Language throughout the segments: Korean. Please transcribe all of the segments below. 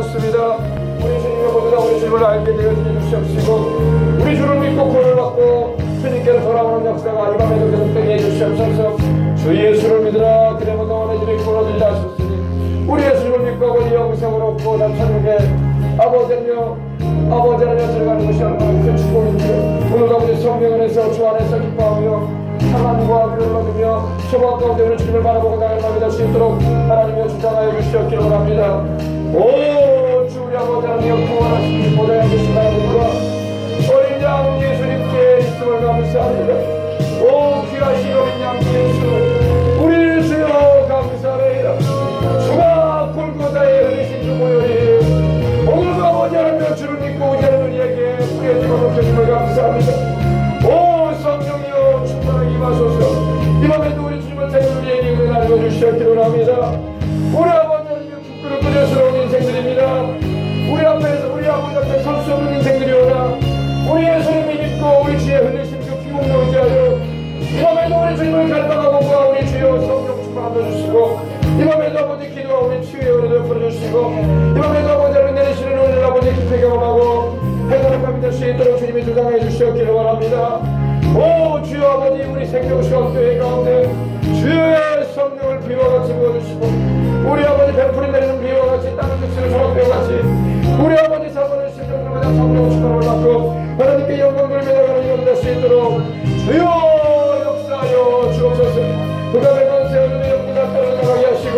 고맙습니다. 우리 주님의 모두가 우리 주님을 알게 되어 주시옵시고 우리 주를 믿고 구원을 받고 주님께로 돌아오는 역사가 이 밤에도 계속되게 해주시옵소서. 주 예수를 믿으라 그래 모든 원해들이 구원을 하셨으니 우리 예수를 믿고 아버지 영생을 얻고 남천국에 아버지며 아버지라며 들어가는 것이 얼마나 큰 축복인지 오늘 아버지 성령 안에서 주 안에서 기뻐하며 평안과 위로를 얻으며 소망 가운데 우리 주님을 바라보고 나아갈 마음이 될 수 있도록 하나님의 주장하여 주시옵기를 원합니다. 오 주 우리 아버지 하나님 구원하시니 보좌에 계신 하나님과 어린 양 예수님께 있음을 감사합니다. 오 귀하신 어린 양 예수 우리 주여 감사합니다. 주가 골고다에 흘리신 주 보혈이 오늘도 아버지 하나님 주를 믿고 오지 않는 우리에게 뿌려지고 높여짐을 감사합니다. 오 성령이여 충만하게 임하소서. 이 밤에도 우리 주님을 찾는 우리에게 은혜 나누어 주시옵기를 원합니다. 우리 아버지 하나님 부끄럽고 부끄러운 인생들입니다. 우리 아버지 앞에 설 수 없는 인생들이오나 우리 예수님을 믿고 우리 주의 흘리신 그 피공로 의지하여 이 밤에도 우리 주님을 갈망하고 우리 주여 성령 충만하여 주시고 이 밤에도 아버지 기도와 우리 치유의 은혜를 풀어주시고 이 밤에도 아버지 하나님 내리시는 은혜를 아버지 깊이 경험하고 해결의 밤이 될 수 있도록 주님이 주장해 주시옵기를 원합니다. 오 주여 아버지 우리 생명시간교회 가운데 주의 성령을 비와 같이 부어주시고 우리 아버지 베풀이 내리는 비와 같이 땅을 끝으로 조각비와 같이 우리 아버지 사모는 심령들마다 성령 축원을 받고 하나님께 영광을 매달가는 이름 될 수 있도록 주여 역사하여 주옵소서. 그가 권세 어둠의 영구가 떨어져가게 하시고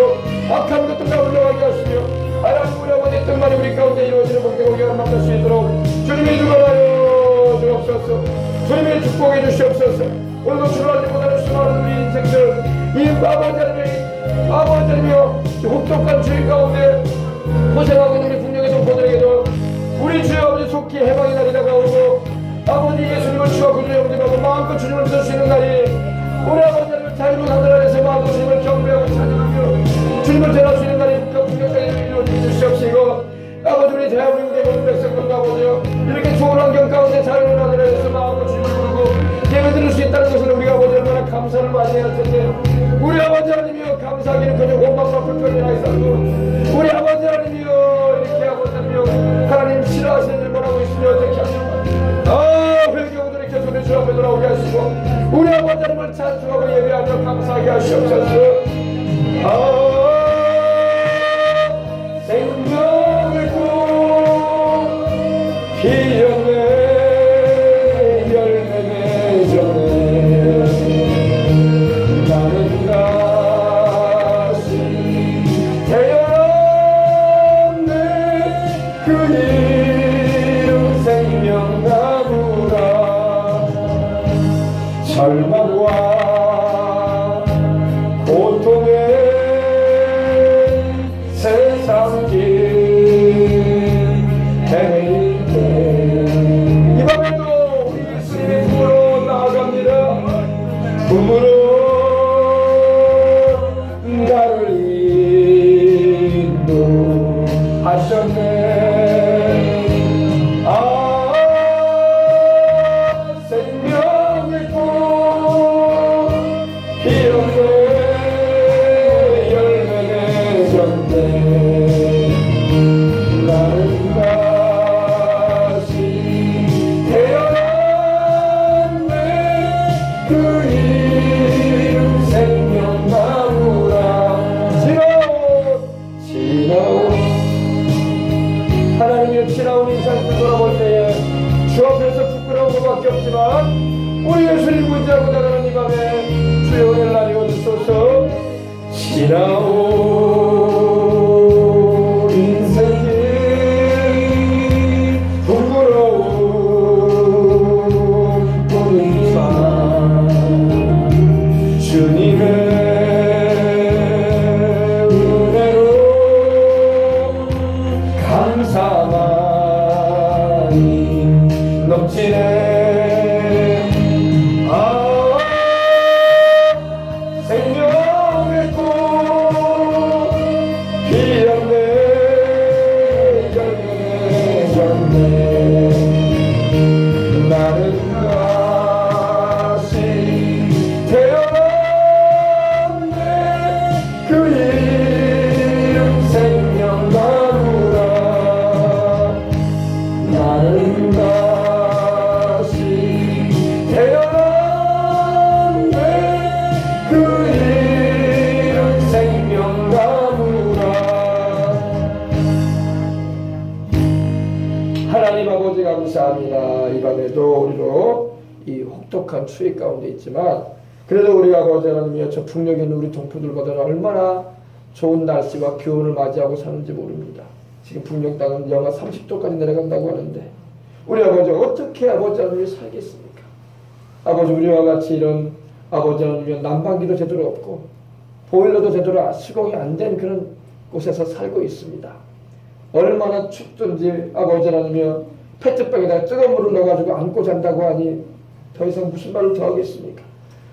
악한 것들과 물러가게 하시며 하나님 우리 아버지 뜻만이 우리 가운데 이루어지는 복되고 기회를 만날 수 있도록 주님이 주관하여 주옵소서. 주님이 축복해 주시옵소서. 오늘도 주를 알지 못하는 수많은 우리 인생들 이 아버지며 혹독한 주의 가운데 고생하고 있는 우리 국령의 동포들에게도 우리 주여 아버지 속히 해방의 날이 다가오고 아버지 예수님을 주와 구주의 영접하고 마음껏 주님을 믿을 수 있는 날이 우리 아버지를 자유로운 하늘 아래서 마음껏 주님을 경배하고 찬양하며 주님을 대할 수 있는 날이 국가국력까지 이루어지게 주시옵시고 아버지 우리 대한민국의 모든 백성들과 아버지요 이렇게 좋은 환경 가운데 자유로운 하늘 아래서 마음껏 주님을 부르고 예배 드릴 수 있다는 것은 우리가 아버지 얼마나 감사를 많이 해야 할 텐데 우리 아버지 하나님이여 감사하기는 그저 원망과 불평이나 있어도 우리 아버지 하나님이여 이렇게 아버지 하나님이여 하나님 싫어하시는 일 뭐라고 있으며 어떻게 하시고 회개하고 이렇게 손에 주 앞에 돌아오게 하시고 우리 아버지 하나님을 찬송하고 예배하며 감사하게 하시옵소서. 생명을 꾸 피었네 절망과 고통의 세상길 헤매일 때 이 밤에도 우리 예수님의 품으로 나아갑니다. 품으로 나를 인도하셨네. 지나온 인생을 돌아볼 때에 주 앞에서 부끄러운 것밖에 없지만 우리 예수님 문제하고 나가는 이 밤에 주의 은혜를 나뉘어 주소서. 지나온 인생이 부끄러운 뿐이지만 주님의 생명의 꽃 피었네 열매졌네. 나는 다시 태어났네. 그 이름 생명나무라. 하나님 아버지 감사합니다. 이 밤에도 우리로 이 혹독한 추위 가운데 있지만 그래도 우리가 아버지 하나님이여 저 북녘에 있는 우리 동포들보다는 얼마나 좋은 날씨와 기온을 맞이하고 사는지 모릅니다. 지금 북녘 땅은 영하 30도까지 내려간다고 하는데 우리 아버지 어떻게 아버지 하나님이 살겠습니까? 아버지 우리와 같이 이런 아버지 하나님이여 난방기도 제대로 없고 보일러도 제대로 시공이 안 된 그런 곳에서 살고 있습니다. 얼마나 춥든지 아버지 하나님이여 페트병에다가 뜨거운 물을 넣어가지고 안고 잔다고 하니 더 이상 무슨 말을 더 하겠습니까?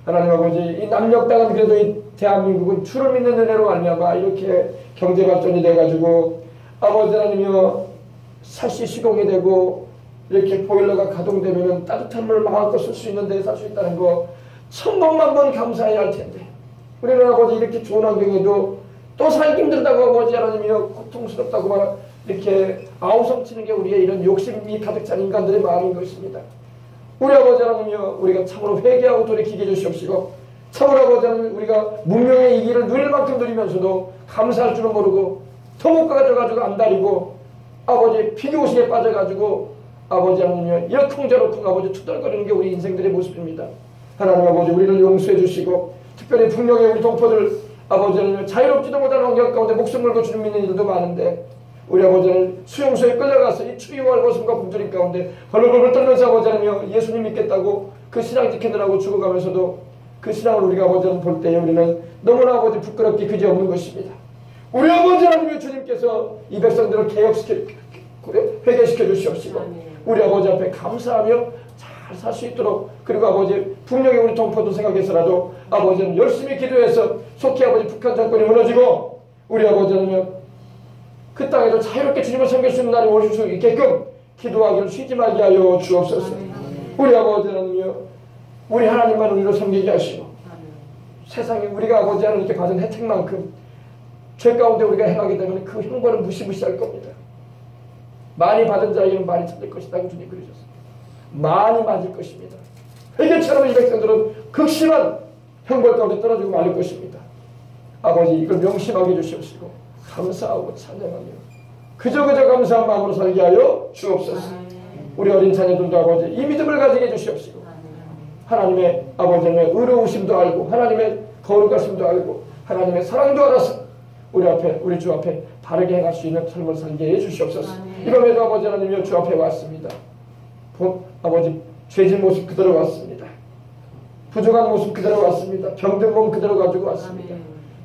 하나님 아버지 이 남녘 땅은 그래도 이 대한민국은 주를 믿는 은혜로 말미암아 이렇게 경제발전이 돼가지고 아버지 하나님이여 샷이 시공이 되고 이렇게 보일러가 가동되면 따뜻한 물을 마음껏 쓸 수 있는 데에 살 수 있다는 거 천번만 번 감사해야 할 텐데 우리는 아버지 이렇게 좋은 환경에도 또 살기 힘들다고 아버지 하나님이여 고통스럽다고 말 이렇게 아우성치는 게 우리의 이런 욕심이 가득 찬 인간들의 마음인 것입니다. 우리 아버지 하나님이여 우리가 참으로 회개하고 돌이키게 해주시옵시고 참으로 아버지 하나님 우리가 문명의 이 길을 누릴 만큼 누리면서도 감사할 줄은 모르고 터못 가져가지고 안달이고 아버지 피규호식에 빠져가지고 아버지 하나님이여 이러쿵저러쿵 아버지 투덜거리는 게 우리 인생들의 모습입니다. 하나님 아버지 우리를 용서해 주시고 특별히 북녘의 우리 동포들 아버지 하나님 자유롭지도 못한 환경 가운데 목숨 걸고 주님 믿는 이들도 많은데 우리 아버지는 수용소에 끌려가서 이 추위와 고슴과 굶주림 가운데 벌벌벌 떨면서 아버지 하나님 예수님 믿겠다고 그 신앙 지키느라고 죽어가면서도 그 신앙을 우리가 아버지 하나님 볼 때에 우리는 너무나 아버지 부끄럽게 그지없는 것입니다. 우리 아버지 하나님 주님께서 이 백성들을 회개시켜 주시옵시고 우리 아버지 앞에 감사하며 잘 살 수 있도록 그리고 아버지 북녘의 우리 동포도 생각해서라도 아버지는 열심히 기도해서 속히 아버지 북한 정권이 무너지고 우리 아버지는 그 땅에도 자유롭게 주님을 섬길 수 있는 날이 오실 수 있게끔 기도하기를 쉬지 말게 하여 주옵소서. 우리 아버지 하나님이여 우리 하나님만 우리로 섬기게 하시고 세상에 우리가 아버지 하나님께 받은 혜택만큼 죄 가운데 우리가 행하게 되면 그 형벌은 무시무시할 겁니다. 많이 받은 자에게는 많이 찾을 것이라고 주님 그러셨습니다. 많이 맞을 것입니다. 회개처럼 이 백성들은 극심한 형벌 가운데 떨어지고 말릴 것입니다. 아버지 이걸 명심하게 해주시옵시고 감사하고 찬양하며 그저 감사한 마음으로 살게 하여 주옵소서. 우리 어린 자녀들도 아버지 이 믿음을 가지게 해주시옵시고 하나님의 아버지의 의로우심도 알고 하나님의 거룩하심도 알고 하나님의 사랑도 알아서 우리 주 앞에 바르게 행할 수 있는 삶을 살게 해주시옵소서. 이 밤에도 아버지 하나님이여 주 앞에 왔습니다. 아버지 죄진 모습 그대로 왔습니다. 부족한 모습 그대로 왔습니다. 병든 몸 그대로 가지고 왔습니다.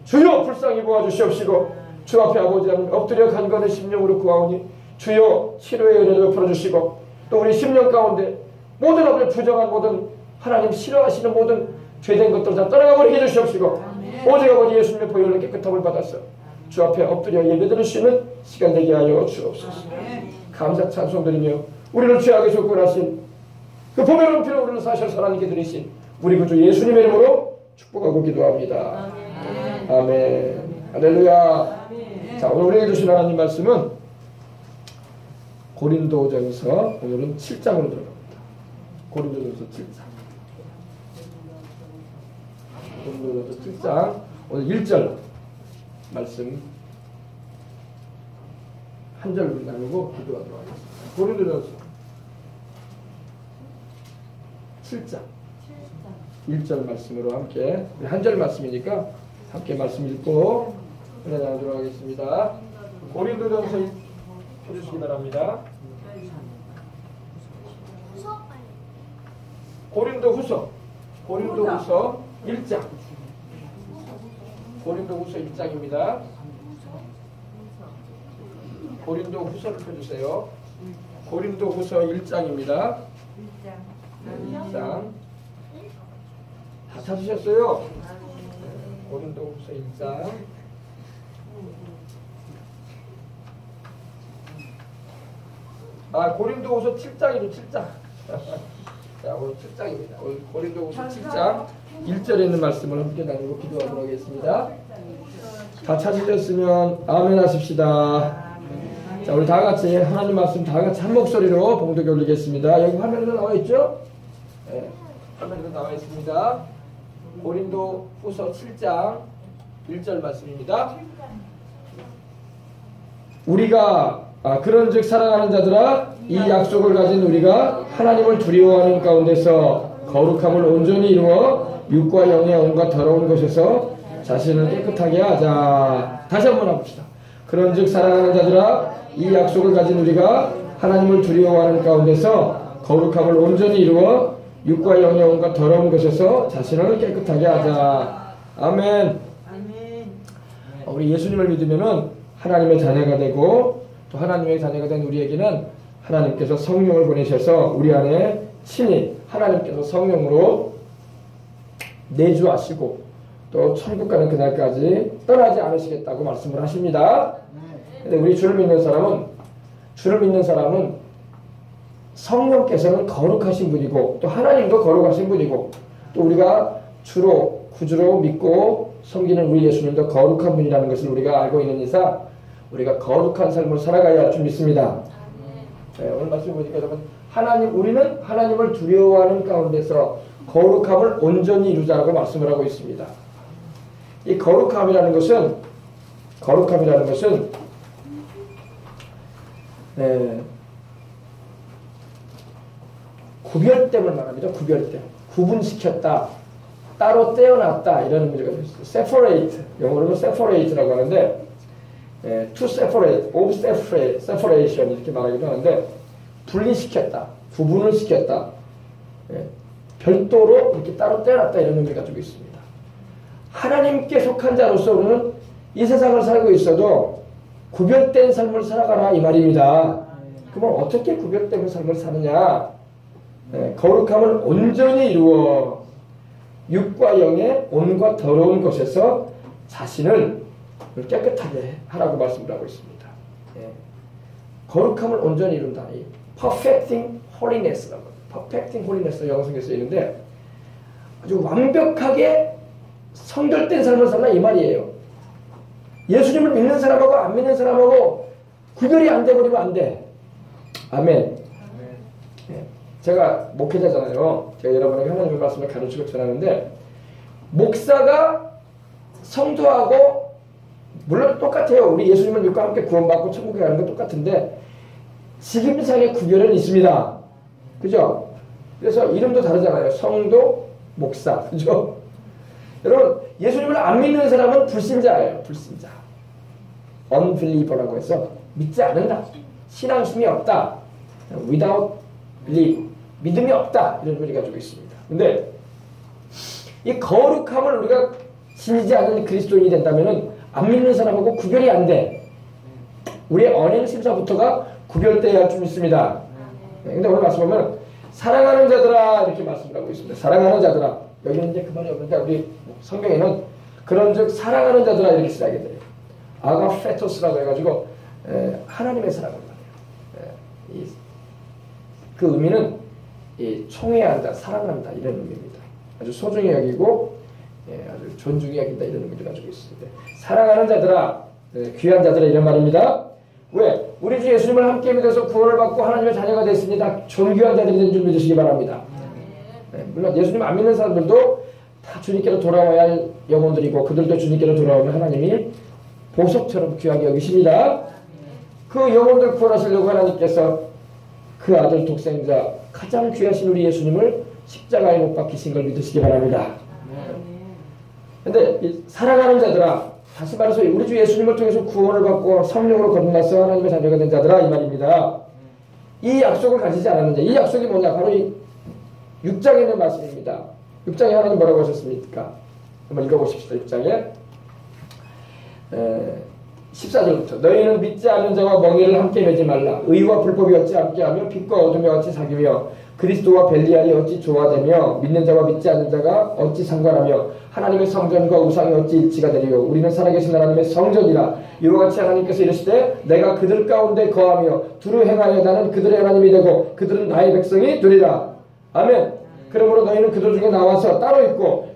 주여 불쌍히 보아주시옵시고 주 앞에 아버지 하나님 엎드려 간건의 심령으로 구하오니 주여 치료의 은혜를 풀어주시고 또 우리 심령 가운데 모든 아버지 부정한 모든 하나님 싫어하시는 모든 죄된 것들 다 떠나가버리게 해주시옵시고 오직 아버지 예수님의 보혈로 깨끗함을 받아서 주 앞에 엎드려 예배드릴 수 있는 시간 되게 하여 주옵소서. 감사 찬송드리며 우리를 죄악에 속건하신 그 보배로운 피로 우리를 사실 살아나게 드리신 우리 구주 예수님의 이름으로 축복하고 기도합니다. 아멘. 할렐루야. 자, 오늘 우리에게 주신 하나님 말씀은 고린도전서 오늘은 7장으로 들어갑니다. 고린도전서 7장. 고린도전서 7장 오늘 1절 말씀 한 절 나누고 기도하도록 하겠습니다. 고린도전서 7장 1절 말씀으로 함께 한 절 말씀이니까 함께 말씀 읽고 은혜 나누도록 하겠습니다. 고린도전서 펴주시기 바랍니다. 고린도후서 1장 고린도후서 1장입니다. 고린도후서를 펴주세요. 고린도후서 1장입니다. 1장 다 찾으셨어요? 고린도후서 1장 고린도후서 7장이죠. 7장 자, 오늘 7장입니다. 오늘 고린도후서 7장 1절에 있는 말씀을 함께 나누고 기도하도록 하겠습니다. 다 찾으셨으면 아멘 하십시다. 자, 우리 다 같이 하나님 말씀 다 같이 한 목소리로 봉독해 올리겠습니다. 여기 화면에도 나와 있죠? 네, 화면에도 나와 있습니다. 고린도후서 7장 1절 말씀입니다. 우리가 그런즉 사랑하는 자들아 이 약속을 가진 우리가 하나님을 두려워하는 가운데서 거룩함을 온전히 이루어 육과 영의 온갖 더러운 것에서 자신을 깨끗하게 하자. 다시 한번 해봅시다. 그런즉 사랑하는 자들아, 이 약속을 가진 우리가 하나님을 두려워하는 가운데서 거룩함을 온전히 이루어 육과 영의 온갖 더러운 것에서 자신을 깨끗하게 하자. 아멘. 우리 예수님을 믿으면은 하나님의 자녀가 되고, 또 하나님의 자녀가 된 우리에게는 하나님께서 성령을 보내셔서 우리 안에 친히 하나님께서 성령으로 내주하시고 또 천국 가는 그날까지 떠나지 않으시겠다고 말씀을 하십니다. 근데 우리 주를 믿는 사람은 성령께서는 거룩하신 분이고 또 하나님도 거룩하신 분이고 또 우리가 주로 구주로 믿고 섬기는 우리 예수님도 거룩한 분이라는 것을 우리가 알고 있는 이상 우리가 거룩한 삶을 살아가야 할 줄 믿습니다. 네, 오늘 말씀 보니까 여러분, 우리는 하나님을 두려워하는 가운데서 거룩함을 온전히 이루자라고 말씀을 하고 있습니다. 이 거룩함이라는 것은 구별됨을 말합니다. 구별됨. 구분시켰다. 따로 떼어놨다. 이런 의미가 있어요. separate. 영어로는 separate라고 하는데, to separate, of separation 이렇게 말하기도 하는데, 분리시켰다. 구분을 시켰다. 별도로 이렇게 따로 떼어놨다. 이런 의미를 가지고 있습니다. 하나님께 속한 자로서 우리는 이 세상을 살고 있어도 구별된 삶을 살아가라 이 말입니다. 그러면 어떻게 구별된 삶을 사느냐? 거룩함을 온전히 이루어 육과 영의 온과 더러운 것에서 자신을 깨끗하게 하라고 말씀을 하고 있습니다. 거룩함을 온전히 이룬다. perfecting holiness라고. perfecting holiness 영어 성경에 쓰여 있는데 아주 완벽하게 성결된 삶을 살라 이 말이에요. 예수님을 믿는 사람하고 안 믿는 사람하고 구별이 안 돼버리면 안 돼. 아멘. 제가 목회자잖아요. 제가 여러분에게 하나님의 말씀을 가르치고 전하는데 목사가 성도하고 물론 똑같아요. 우리 예수님을 믿고 함께 구원받고 천국에 가는 건 똑같은데 직임상의 구별은 있습니다. 그죠? 그래서 이름도 다르잖아요. 성도, 목사. 그죠? 여러분, 예수님을 안 믿는 사람은 불신자예요. 불신자. unbeliever라고 해서 믿지 않는다. 신앙심이 없다. without belief. 믿음이 없다. 이런 의미를 가지고 있습니다. 근데 이 거룩함을 우리가 지니지 않는 그리스도인이 된다면 안 믿는 사람하고 구별이 안 돼. 우리의 언행심사부터가 구별되어야 할 줄 믿습니다. 근데 오늘 말씀 보면 사랑하는 자들아 이렇게 말씀을 하고 있습니다. 사랑하는 자들아. 여기는 이제 그 말이 없는데 우리 성경에는 그런즉 사랑하는 자들아 이렇게 쓰게 돼요. 아가페토스라고 해가지고 하나님의 사랑을 말해요. 그 의미는 총애한다, 사랑한다 이런 의미입니다. 아주 소중히 여기고 아주 존중히 여긴다 이런 의미를 가지고 있습니다. 사랑하는 자들아, 귀한 자들아 이런 말입니다. 왜? 우리 주 예수님을 함께 믿어서 구원을 받고 하나님의 자녀가 됐습니다. 존귀한 자들이 된 줄 믿으시기 바랍니다. 물론 예수님 안 믿는 사람들도 다 주님께로 돌아와야 할 영혼들이고 그들도 주님께로 돌아오면 하나님이 보석처럼 귀하게 여기십니다. 그 영혼들 구원하시려고 하나님께서 그 아들 독생자 가장 귀하신 우리 예수님을 십자가에 못 박히신 걸 믿으시기 바랍니다. 근데 사랑하는 자들아, 다시 말해서 우리 주 예수님을 통해서 구원을 받고 성령으로 거듭나서 하나님의 자녀가 된 자들아 이 말입니다. 이 약속을 가지지 않았는데 이 약속이 뭐냐? 바로 이 6장에 있는 말씀입니다. 6장에 하나님 뭐라고 하셨습니까? 한번 읽어보십시다. 6장에 14절부터 너희는 믿지 않는 자와 멍에를 함께 매지 말라. 의와 불법이 어찌 함께하며 빛과 어둠이 어찌 사귀며 그리스도와 벨리알이 어찌 조화되며 믿는 자와 믿지 않는 자가 어찌 상관하며 하나님의 성전과 우상이 어찌 일치가 되리요. 우리는 살아계신 하나님의 성전이라. 이와 같이 하나님께서 이르시되 내가 그들 가운데 거하며 두루 행하여 나는 그들의 하나님이 되고 그들은 나의 백성이 되리라. 아멘. 그러므로 너희는 그들 중에 나와서 따로 있고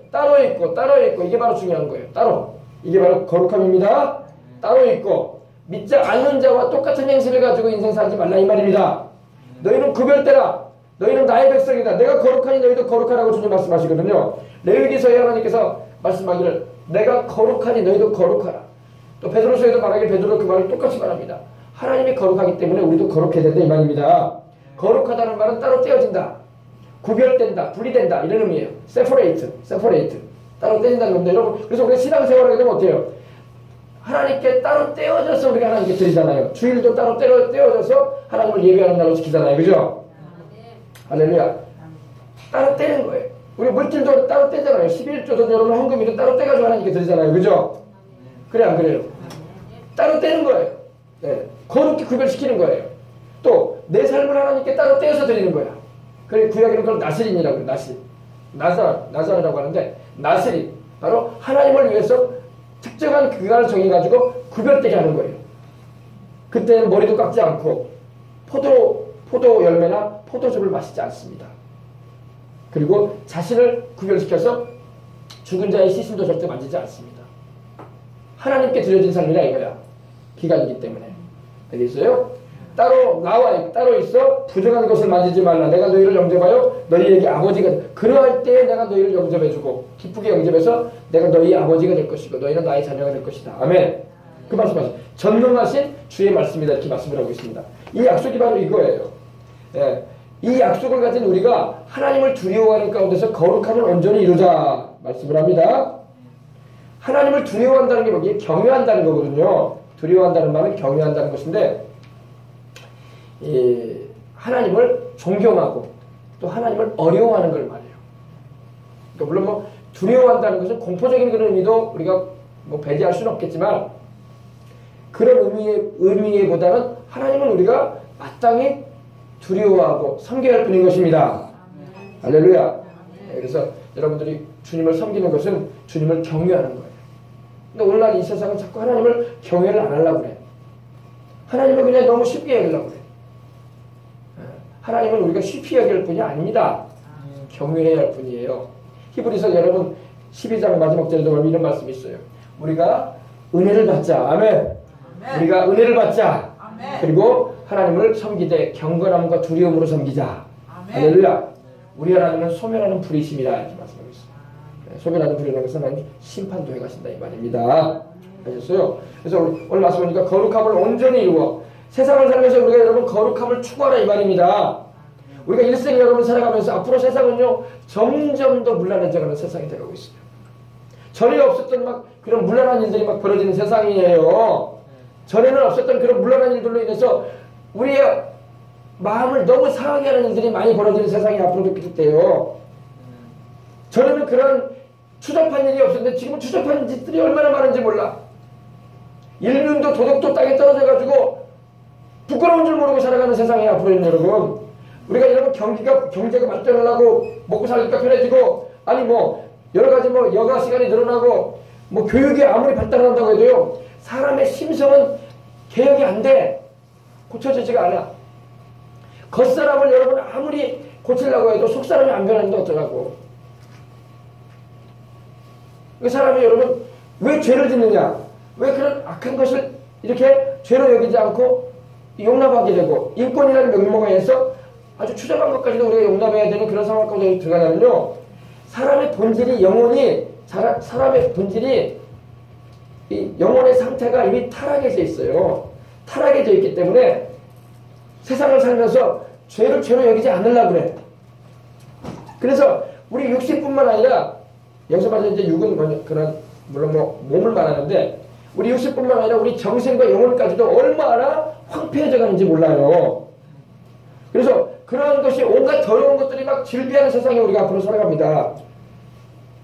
이게 바로 중요한 거예요. 따로. 이게 바로 거룩함입니다. 따로 있고 믿지 않는 자와 똑같은 행실을 가지고 인생 살지 말라 이 말입니다. 너희는 구별되라. 너희는 나의 백성이다. 내가 거룩하니 너희도 거룩하라고 주님 말씀하시거든요. 레위기서에 하나님께서 말씀하기를 내가 거룩하니 너희도 거룩하라. 또 베드로서에도 말하길 베드로 그 말을 똑같이 말합니다. 하나님이 거룩하기 때문에 우리도 거룩해야 된다 이 말입니다. 거룩하다는 말은 따로 떼어진다, 구별된다, 분리된다 이런 의미예요. separate 따로 떼진다는 겁니다. 여러분 그래서 우리가 신앙생활하게 되면 어때요? 하나님께 따로 떼어져서 우리가 하나님께 드리잖아요. 주일도 따로 떼어져서 하나님을 예배하는 날로 지키잖아요. 그죠? 할렐루야. 따로 떼는 거예요. 우리 물질도 따로 떼잖아요. 11조도 여러분 헌금이도 따로 떼가지고 하나님께 드리잖아요. 그죠? 그래 안 그래요? 따로 떼는 거예요. 네. 거룩히 구별시키는 거예요. 또 내 삶을 하나님께 따로 떼어서 드리는 거야. 그래 구약에는 그걸 나스린이라고 해요. 나사라고 하는데 나스린 바로 하나님을 위해서 특정한 기간을 정해가지고 구별되게 하는 거예요. 그때는 머리도 깎지 않고 포도 열매나 포도즙을 마시지 않습니다. 그리고 자신을 구별시켜서 죽은 자의 시신도 절대 만지지 않습니다. 하나님께 드려진 삶이라 이거야. 기간이기 때문에. 알겠어요? 따로 있어 부정한 것을 만지지 말라. 내가 너희를 영접하여 너희에게 아버지가 그러할 때에 내가 너희를 영접해주고 기쁘게 영접해서 내가 너희 아버지가 될 것이고 너희는 나의 자녀가 될 것이다. 아멘. 그 말씀하세요. 전능하신 주의 말씀이다. 이렇게 말씀을 하고 있습니다. 이 약속이 바로 이거예요. 예. 이 약속을 가진 우리가 하나님을 두려워하는 가운데서 거룩함을 온전히 이루자 말씀을 합니다. 하나님을 두려워한다는 게 뭐예요? 경외한다는 거거든요. 두려워한다는 말은 경외한다는 것인데 하나님을 존경하고 또 하나님을 어려워하는 걸 말해요. 그러니까 물론 뭐 두려워한다는 것은 공포적인 그런 의미도 우리가 뭐 배제할 수는 없겠지만 그런 의미보다는 하나님은 우리가 마땅히 두려워하고 섬겨야 할 뿐인 것입니다. 할렐루야. 그래서 여러분들이 주님을 섬기는 것은 주님을 경외하는 거예요. 근데 오늘날 이 세상은 자꾸 하나님을 경외를 안 하려고 그래. 하나님을 그냥 너무 쉽게 여기려고 그래. 하나님은 우리가 쉽게 여길 뿐이 아닙니다. 경외해야 할 뿐이에요. 히브리서 여러분 12장 마지막 절에도 보면 이런 말씀이 있어요. 우리가 은혜를 받자. 아멘. 우리가 은혜를 받자. 아멘. 그리고 하나님을 섬기되 경건함과 두려움으로 섬기자. 할렐루야. 우리 하나님은 소멸하는 불이심이라 이렇게 말씀하고 있어요. 소멸하는 불이라는 것은 하나님 심판도 해가신다 이 말입니다. 아셨어요? 그래서 오늘 말씀 보니까 거룩함을 온전히 이루어 세상을 살면서 우리가 여러분 거룩함을 추구하라 이 말입니다. 우리가 일생 여러분 살아가면서 앞으로 세상은요 점점 더 문란해져가는 세상이 되고 있어요. 전에 없었던 막 그런 문란한 일들이 막 벌어지는 세상이에요. 전에는 없었던 그런 문란한 일들로 인해서 우리의 마음을 너무 상하게 하는 일들이 많이 벌어지는 세상이 앞으로도 있겠대요. 전에는 그런 추잡한 일이 없었는데 지금은 추잡한 짓들이 얼마나 많은지 몰라. 인륜도 도덕도 땅에 떨어져가지고 부끄러운 줄 모르고 살아가는 세상이 앞으로 있는 여러분. 우리가 여러분 경제가 발전하려고 먹고 살기가 편해지고 아니 뭐 여러가지 뭐 여가 시간이 늘어나고 뭐 교육이 아무리 발달한다고 해도요 사람의 심성은 개혁이 안 돼. 고쳐지지가 않아. 겉사람을 여러분 아무리 고치려고 해도 속사람이 안 변하는데 어쩌라고. 그 사람이 여러분 왜 죄를 짓느냐, 왜 그런 악한 것을 이렇게 죄로 여기지 않고 용납하게 되고 인권이라는 명목하에서 아주 추잡한 것까지도 우리가 용납해야 되는 그런 상황 가운데 들어가냐면요 사람의 본질이 영혼이 사람의 본질이 이 영혼의 상태가 이미 타락해져 있어요. 타락해져 있기 때문에 세상을 살면서 죄를 죄로 여기지 않으려고 그래. 그래서 우리 육신뿐만 아니라 여기서 말하는 이제 육은 그런 물론 뭐 몸을 말하는데 우리 육신뿐만 아니라 우리 정신과 영혼까지도 얼마나 황폐해져 가는지 몰라요. 그래서 그런 것이 온갖 더러운 것들이 막 질비하는 세상에 우리가 앞으로 살아갑니다.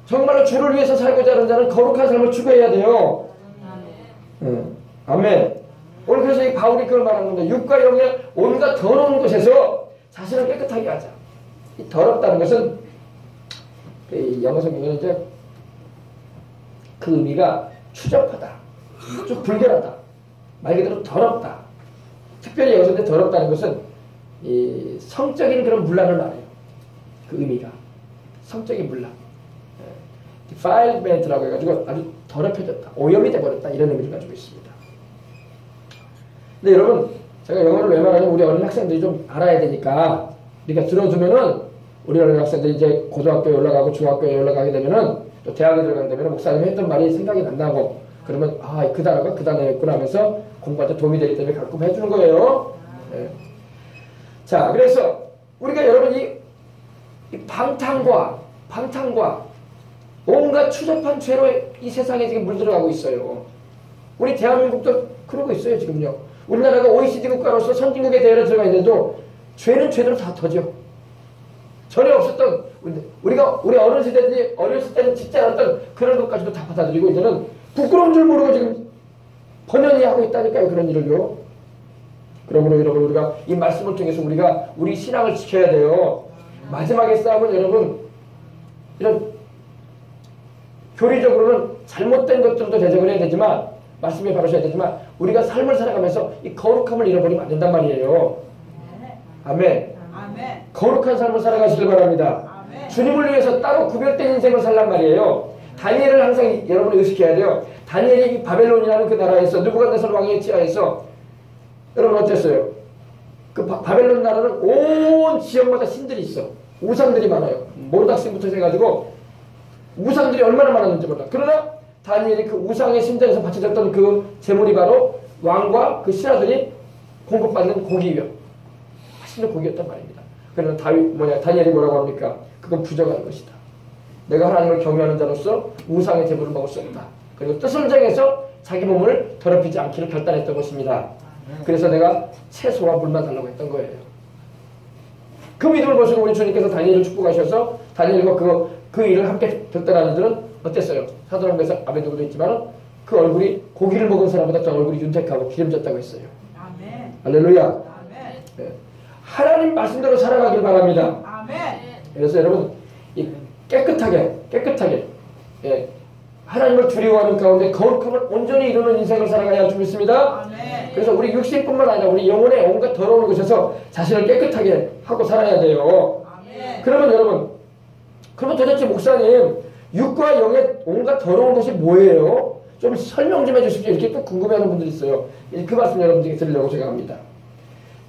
정말로 주를 위해서 살고자 하는 자는 거룩한 삶을 추구해야 돼요. 아멘. 오늘 그래서 이 바울이 그걸 말하는 건데 육과 영의 온갖 더러운 곳에서 자신을 깨끗하게 하자. 이 더럽다는 것은 영어 성경에는 이제 그 의미가 추접하다, 좀 불결하다, 말 그대로 더럽다. 특별히 여기서 더럽다는 것은 이 성적인 그런 문란을 말해요. 그 의미가 성적인 문란, defilement라고 해가지고 아주 더럽혀졌다, 오염이 돼버렸다 이런 의미를 가지고 있습니다. 근데 여러분 제가 영어를 왜 말하냐면 우리 어린 학생들이 좀 알아야 되니까 우리가 들어주면은 우리 어린 학생들이 이제 고등학교에 올라가고 중학교에 올라가게 되면은 또 대학에 들어가게 되면은 목사님이 했던 말이 생각이 난다고 그러면 아 그 단어가 그 단어였구나 하면서 공부할 때 도움이 되기 때문에 가끔 해주는 거예요. 네. 자, 그래서 우리가 여러분 이 방탕과 온갖 추접한 죄로 이 세상에 지금 물들어가고 있어요. 우리 대한민국도 그러고 있어요, 지금요. 우리나라가 OECD 국가로서 선진국의 대열에 들어가 있는데도 죄는 죄대로 다 터져. 전에 없었던, 우리 어렸을 때는 짓지 않았던 그런 것까지도 다 받아들이고 이제는 부끄러운 줄 모르고 지금 번연히 하고 있다니까요, 그런 일을요. 그러므로 여러분, 우리가 이 말씀을 통해서 우리가 우리 신앙을 지켜야 돼요. 마지막의 싸움은 여러분, 이런 교리적으로는 잘못된 것들도 대적을 해야 되지만, 말씀에 바로 서야 되지만, 우리가 삶을 살아가면서 이 거룩함을 잃어버리면 안 된단 말이에요. 아멘. 아멘. 거룩한 삶을 살아가시길 바랍니다. 아멘. 주님을 위해서 따로 구별된 인생을 살란 말이에요. 다니엘을 항상 여러분이 의식해야 돼요. 다니엘이 바벨론이라는 그 나라에서 느부갓네살 왕의 지하에서 여러분 어땠어요? 그 바벨론 나라는 온 지역마다 신들이 있어. 우상들이 많아요. 모르닥신부터 해가지고 우상들이 얼마나 많았는지 몰라. 그러나 다니엘이 그 우상의 신전에서 바쳐졌던 그 제물이 바로 왕과 그 신하들이 공급받는 고기요. 맛있는 고기였단 말입니다. 그러나 다니엘이 뭐라고 합니까? 그건 부정한 것이다. 내가 하나님을 경외하는 자로서 우상의 제물을 먹을 수 없다. 그리고 뜻을 정해서 자기 몸을 더럽히지 않기를 결단했던 것입니다. 그래서 내가 채소와 물만 달라고 했던 거예요. 그 믿음을 보시고 우리 주님께서 다니엘을 축복하셔서 다니엘과 그 일을 함께 결단하는 들은 어땠어요? 사도행전에서 아베드고도 있지만 그 얼굴이 고기를 먹은 사람보다 더 얼굴이 윤택하고 기름졌다고 했어요. 아멘. 할렐루야. 아멘. 네. 하나님 말씀대로 살아가길 바랍니다. 아멘. 그래서 여러분 이 깨끗하게 예, 하나님을 두려워하는 가운데 거룩함을 온전히 이루는 인생을 살아가야 할 줄 믿습니다. 아멘. 그래서 우리 육신뿐만 아니라 우리 영혼의 온갖 더러운 곳에서 자신을 깨끗하게 하고 살아야 돼요. 아멘. 그러면 도대체 목사님 육과 영의 온갖 더러운 것이 뭐예요? 좀 설명 좀 해주십시오. 이렇게 또 궁금해하는 분들이 있어요. 그 말씀 여러분들에게 드리려고 제가 합니다.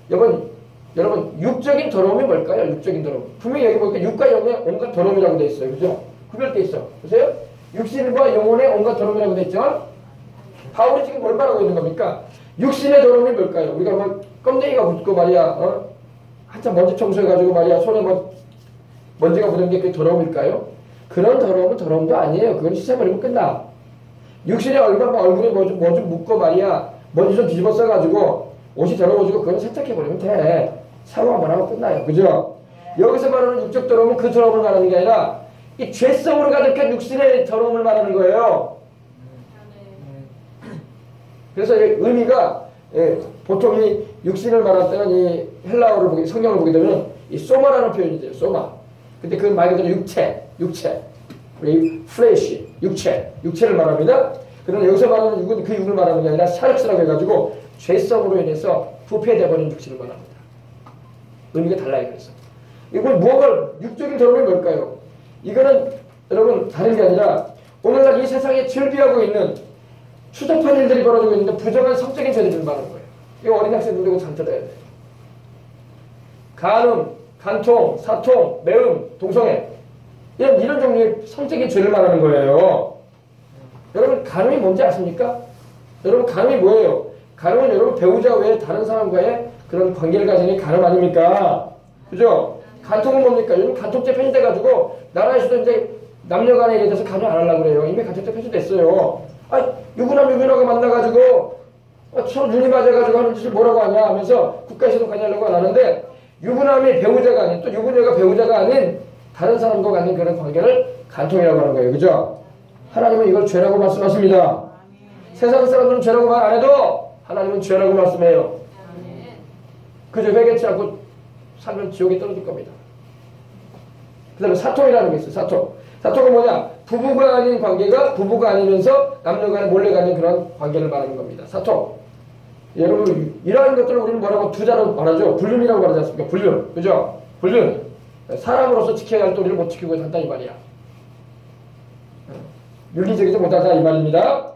여러분 육적인 더러움이 뭘까요? 육적인 더러움. 분명히 여기 보니까 육과 영의 온갖 더러움이라고 되어 있어요. 그죠? 구별되어 있어. 보세요. 육신과 영혼의 온갖 더러움이라고 되어 있죠? 바울이 지금 뭘 말하고 있는 겁니까? 육신의 더러움이 뭘까요? 우리가 뭐 껌댕이가 붙고 말이야, 한참 먼지 청소해가지고 말이야, 손에 먼지가 묻은 게 그게 더러움일까요? 그런 더러움은 더러움도 아니에요. 그건 씻어버리면 끝나. 육신의 얼굴에 뭐 좀 묻고 말이야, 먼지 좀 뒤집어 써가지고 옷이 더러워지고 그건 세탁해버리면 돼. 샤워 한번 하고 끝나요. 그죠? 여기서 말하는 육적 더러움은 그 더러움을 말하는 게 아니라 이 죄성으로 가득한 육신의 더러움을 말하는 거예요. 그래서 의미가 보통 이 육신을 말할 때는 이 헬라어를 성경을 보게 되면 이 소마라는 표현이 돼요. 소마. 근데 그 말 그대로 육체. 우리 플래시, 육체를 말합니다. 그러나 여기서 말하는 육은 그 육을 말하는 게 아니라 샤르스라고 해가지고 죄성으로 인해서 부패되어버린 육신을 말합니다. 의미가 달라요. 그래서 이걸 육적인 더러움이 뭘까요? 이거는 여러분 다른 게 아니라 오늘날 이 세상에 즐비하고 있는 추접한 일들이 벌어지고 있는데 부정한 성적인 죄들을 말하는 거예요. 이거 어린 학생들도 잘 들어야 돼요. 간음, 간통, 사통, 매음, 동성애 이런 종류의 성적인 죄를 말하는 거예요. 여러분 간음이 뭔지 아십니까? 여러분 간음이 뭐예요? 간음은 여러분 배우자 외에 다른 사람과의 그런 관계를 가지는 게 간음 아닙니까? 그죠? 간통은 뭡니까? 요즘 간통죄 폐지돼가지고 나라에서도 이제 남녀간에 일에 대해서 간음 안 하려고 그래요. 이미 간통죄 폐지됐어요. 유부남가 만나가지고 서로 눈이 맞아가지고 하는 짓을 뭐라고 하냐 하면서 국가에서도 관여하려고 안 하는데 유부남이 배우자가 아닌 또 유부녀가 배우자가 아닌 다른 사람과 갖는 그런 관계를 간통이라고 하는 거예요. 그죠? 하나님은 이걸 죄라고 말씀하십니다. 세상 사람들은 죄라고 말 안 해도 하나님은 죄라고 말씀해요. 그저 회개치 않고 살면 지옥에 떨어질 겁니다. 그 다음에 사통이라는 게 있어요. 사통은 뭐냐? 부부가 아닌 관계가 부부가 아니면서 남녀간에 몰래 갖는 그런 관계를 말하는 겁니다. 사통. 여러분 이러한 것들을 우리는 뭐라고 두 자로 말하죠. 불륜이라고 말하지 않습니까? 불륜. 그죠? 불륜. 사람으로서 지켜야 할 도리를 못 지키고 산다 이 말이야. 윤리적이지 못하다 이 말입니다.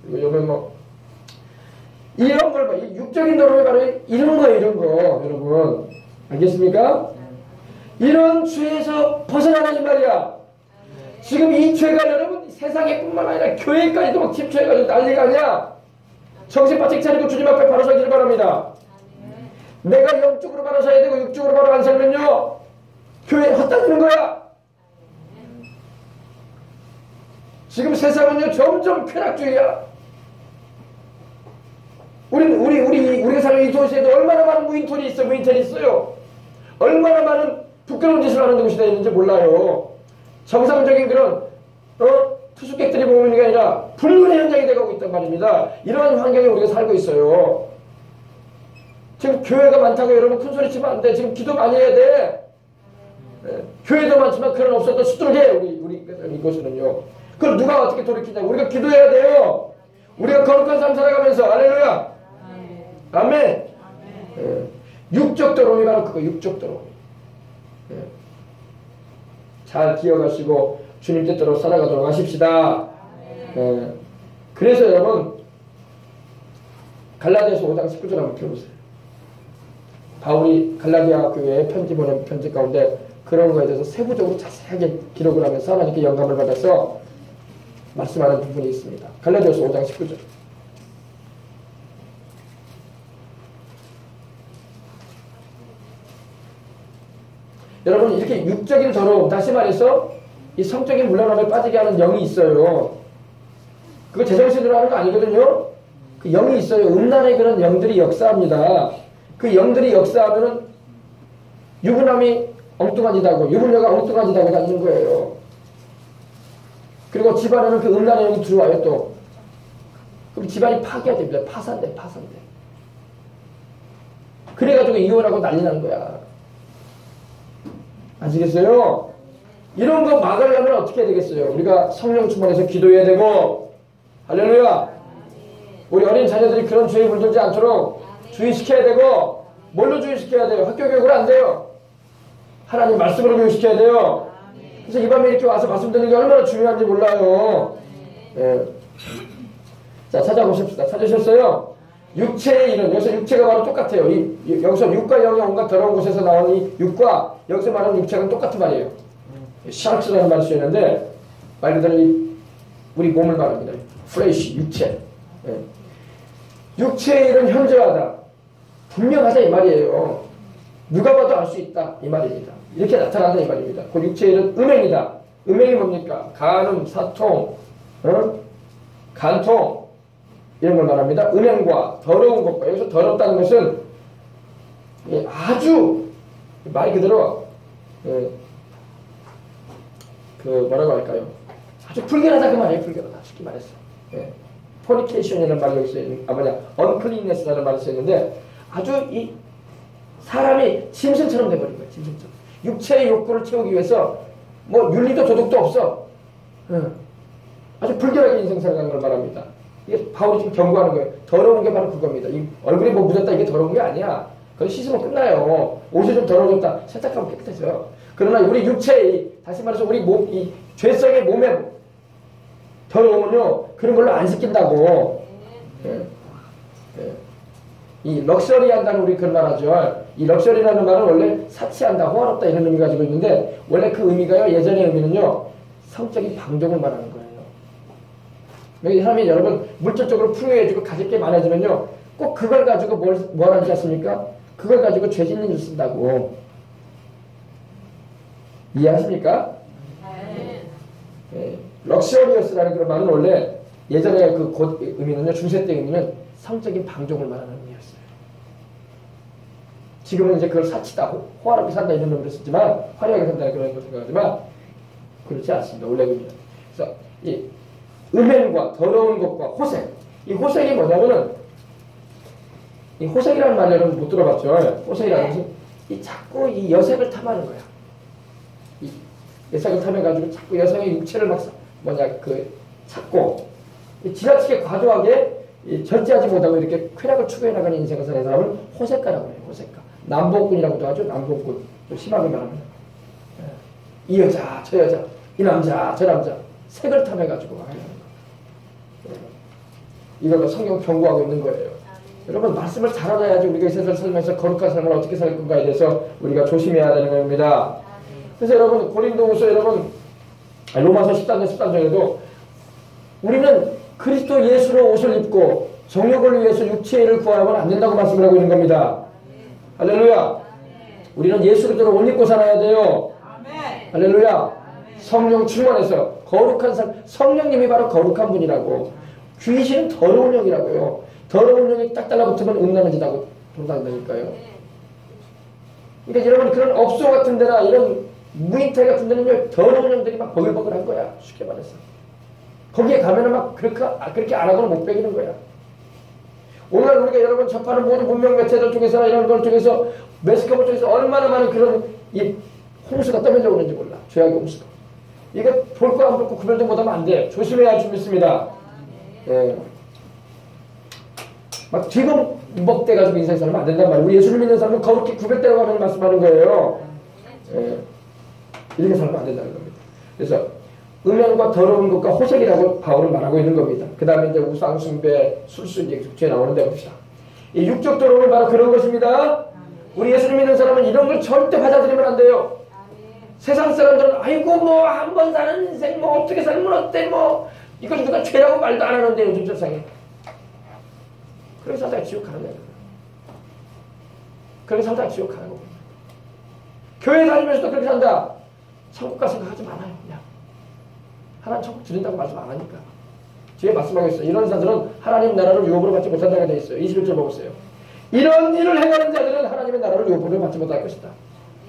그리고 여러분 이런 걸 봐. 육적인 더러움이 바로 이런 거예요. 여러분 알겠습니까? 이런 죄에서 벗어나라 이 말이야. 지금 이 죄가 여러분 세상에 뿐만 아니라 교회까지도 막 침투해가지고 난리가 아니야. 정신 바짝 차리고 주님 앞에 바로 서기를 바랍니다. 내가 영적으로 바로 서야 되고 육적으로 바로 안 살면요 교회 헛다니는 거야. 지금 세상은요 점점 쾌락주의야. 우리가 사는 이 도시에도 얼마나 많은 무인텔이 있어요. 얼마나 많은 부끄러운 짓을 하는 곳이 있는지 몰라요. 정상적인 그런 투숙객들이 모이는 게 아니라 불륜의 현장이 되고 있단 말입니다. 이러한 환경에 우리가 살고 있어요. 지금 교회가 많다고 여러분 큰소리 치면 안 돼. 지금 기도 많이 해야 돼. 교회도 많지만 그런 없어도 수두룩해. 우리 이곳은요. 그걸 누가 어떻게 돌이키냐고. 우리가 기도해야 돼요. 우리가 거룩한 삶 살아가면서 할렐루야. 아멘. 육적 더러움이 바로 그거. 육적 더러움. 잘 기억하시고 주님 뜻대로 살아가도록 하십시다. 그래서 여러분 갈라디아서 5장 19절 한번 펴보세요. 바울이 갈라디아 교회에 보낸 편지 가운데 그런 거에 대해서 세부적으로 자세하게 기록을 하면서 하나님께 영감을 받아서 말씀하는 부분이 있습니다. 갈라디아서 5장 19절. 여러분 이렇게 육적인 더러움, 다시 말해서 이 성적인 물러남에 빠지게 하는 영이 있어요. 그거 제정신으로 하는 거 아니거든요. 그 영이 있어요. 음란의 그런 영들이 역사합니다. 그 영들이 역사하면은 유부남이 엉뚱한 짓 하고 유부녀가 엉뚱한 짓 하고 다니는 거예요. 그리고 집안에는 그 음란의 영이 들어와요 또. 그럼 집안이 파괴가 됩니다. 파산돼. 그래가지고 이혼하고 난리 나는 거야. 아시겠어요? 이런 거 막으려면 어떻게 해야 되겠어요? 우리가 성령 충만해서 기도해야 되고, 할렐루야! 우리 어린 자녀들이 그런 죄에 물들지 않도록 주의시켜야 되고, 뭘로 주의시켜야 돼요? 학교 교육으로 안 돼요. 하나님 말씀으로 교육시켜야 돼요. 그래서 이 밤에 이렇게 와서 말씀 드리는 게 얼마나 중요한지 몰라요. 예. 자, 찾아보십시다. 찾으셨어요? 육체의 일은, 여기서 육체가 바로 똑같아요. 여기서 육과 영이 온갖 더러운 곳에서 나온 이 육과 여기서 말하는 육체가 똑같은 말이에요. 샤르츠라는 말이 쓰였는데, 말 그대로 우리 몸을 말합니다. 플레이시, 육체. 예. 육체의 일은 현저하다. 분명하다 이 말이에요. 누가 봐도 알 수 있다 이 말입니다. 이렇게 나타난다 이 말입니다. 그 육체의 일은 음행이다. 음행이 뭡니까? 간음, 사통, 간통 이런 걸 말합니다. 음행과 더러운 것과 여기서 더럽다는 것은 아주 말 그대로 그 뭐라고 할까요? 아주 불결하다 그 말이에요. 불결하다 쉽게 말해서. 포니케이션이라는 말이 여기서 언클린네스라는 말이 쓰였는데 아주 이 사람이 짐승처럼 돼버린 거예요. 짐승처럼. 육체의 욕구를 채우기 위해서 뭐 윤리도 도덕도 없어. 아주 불결하게 인생 살아가는 걸 말합니다. 이게 바울이 지금 경고하는 거예요. 더러운 게 바로 그겁니다. 이 얼굴이 뭐 묻었다 이게 더러운 게 아니야. 그건 씻으면 끝나요. 옷이 좀 더러워졌다 세탁하면 깨끗해져요. 그러나 우리 육체의 다시 말해서 우리 몸, 이 죄성의 몸에 더러움은요 그런 걸로 안 씻긴다고. 이 럭셔리한다는 우리 그런 말 하죠. 이 럭셔리라는 말은 원래 사치한다, 호화롭다 이런 의미 가지고 있는데 원래 그 의미가요 예전의 의미는요 성적인 방종을 말하는 거예요. 사람이 여러분 물질적으로 풍요해지고 가질 게 많아지면요 꼭 그걸 가지고 뭘 하지 않습니까? 그걸 가지고 죄 짓는 일 쓴다고. 이해하십니까? 네. 럭셔리어스라는 그런 말은 원래 예전에 그 곧 의미는요 중세 때 의미는 성적인 방종을 말하는 의미였어요. 지금은 이제 그걸 사치다, 호화롭게 산다 이런 의미로 쓰지만 화려하게 산다 그런 걸 생각하지만 그렇지 않습니다. 원래 의미는. 그래서 이 음행과 더러운 것과 호색. 이 호색이 뭐냐면은 이 호색이라는 말 여러분 못 들어봤죠? 호색이라는 것은 이 자꾸 이 여색을 탐하는 거야. 이 여색을 탐해가지고 자꾸 여성의 육체를 막 찾고 지나치게 과도하게 절제하지 못하고 이렇게 쾌락을 추구해 나가는 인생을 사는 사람을 호색가라고 해요. 호색가. 남봉꾼이라고도 하죠. 남봉꾼. 좀 심하게 말하면 이 여자, 저 여자, 이 남자, 저 남자 색을 탐해가지고 막 하는 거. 이걸로 성경 경고하고 있는 거예요. 여러분 말씀을 잘 알아야지 우리가 이 세상을 살면서 거룩한 삶을 어떻게 살 건가에 대해서 우리가 조심해야 되는 겁니다. 그래서 여러분 고린도후서 여러분 로마서 13장 13절에도 우리는 그리스도 예수로 옷을 입고 정욕을 위해서 육체를 구하면 안 된다고 말씀을 하고 있는 겁니다. 할렐루야. 우리는 예수 그리스도를 옷 입고 살아야 돼요. 할렐루야. 성령 충만해서 거룩한 삶. 성령님이 바로 거룩한 분이라고. 귀신은 더러운 영이라고요. 더러운 영이 딱 달라붙으면 음란한 짓하고 돌아다닌다니까요. 그러니까 여러분 그런 업소 같은 데나 이런 무인태 같은 데는 더러운 영들이 막 버글버글한 거야. 쉽게 말해서. 거기에 가면은 막 그렇게 안 하고는 못 베기는 거야. 오늘 우리가 여러분 접하는 모든 문명 매체들 쪽에서나 이런 걸 쪽에서 매스컴을 쪽에서 얼마나 많은 그런 이 홍수가 떠밀려 오는지 몰라. 죄악의 홍수가. 이거 볼 거 안 볼 거 구별도 못하면 안 돼. 조심해야 할 줄 믿습니다. 예. 막 뒤범벅돼가지고 인생 살면 안 된단 말이에요. 우리 예수를 믿는 사람은 거룩히 구별대로 가면 말씀하는 거예요. 예. 이렇게 살면 안 된다는 겁니다. 그래서 음행과 더러운 것과 호색이라고 바울은 말하고 있는 겁니다. 그 다음에 이제 우상, 숭배, 술수 이제 뒤에 나오는데 봅시다. 이 육적 더러움은 바로 그런 것입니다. 우리 예수를 믿는 사람은 이런 걸 절대 받아들이면 안 돼요. 세상 사람들은 아이고 뭐 한 번 사는 인생 뭐 어떻게 살면 어때 뭐 이걸 누가 죄라고 말도 안 하는데 요즘 세상에. 그렇게 살다가 지옥 가는 거예요. 그렇게 살다가 지옥 가는 겁니다. 교회 다니면서도 그렇게 산다. 천국 갈 생각 하지 말아요. 그냥. 하나님 천국 드린다고 말씀 안 하니까. 뒤에 말씀하고 있어요. 이런 자들은 하나님 나라를 유업으로 받지 못한다고 되어 있어요. 21절 보세요. 이런 일을 행하는 자들은 하나님의 나라를 유업으로 받지 못할 것이다.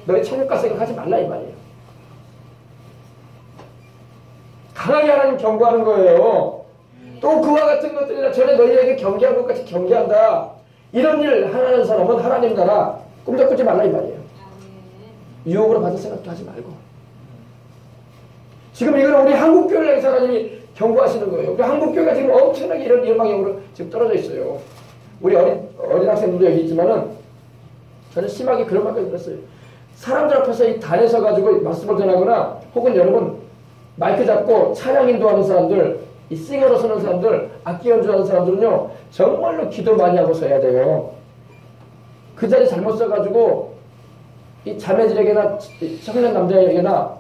너희 천국 갈 생각 하지 말라 이 말이에요. 강하게 하나님 경고하는 거예요. 또 그와 같은 것들이나 전에 너희에게 경계한 것 같이 경계한다. 이런 일 하는 사람은 하나님 나라 꿈쩍꾸지 말라 이 말이에요. 유혹으로 받을 생각도 하지 말고. 지금 이거는 우리 한국교회를 향해서 하나님이 경고하시는 거예요. 우리 한국교회가 지금 엄청나게 이런 일방향으로 지금 떨어져 있어요. 우리 어린 학생들도 여기 있지만은 저는 심하게 그런 말까지 들었어요. 사람들 앞에서 이 단에 서가지고 말씀을 전하거나 혹은 여러분 마이크 잡고 찬양 인도하는 사람들, 이 싱어로 서는 사람들, 악기 연주하는 사람들은요 정말로 기도 많이 하고 서야 돼요. 그 자리 잘못 서가지고 이 자매들에게나 청년 남자에게나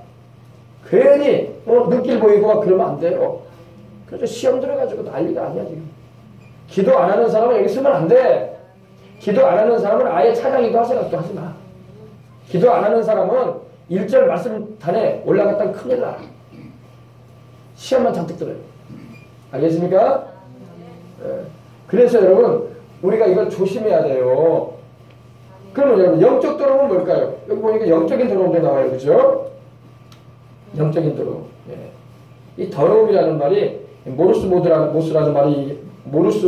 괜히 눈길 보이고 막 그러면 안 돼요. 그래서 시험 들어가지고 난리가 아니야 지금. 기도 안 하는 사람은 여기 쓰면 안 돼. 기도 안 하는 사람은 아예 찬양 인도할 생각도 하지 마. 기도 안 하는 사람은 1절 말씀단에 올라갔다가 큰일 나. 시험만 잔뜩 들어요. 알겠습니까? 네. 그래서 여러분 우리가 이걸 조심해야 돼요. 그러면 여러분 영적 더러움은 뭘까요? 여기 보니까 영적인 더러움도 나와요. 그죠? 영적인 더러움. 네. 이 더러움이라는 말이 모스라는 말이 모스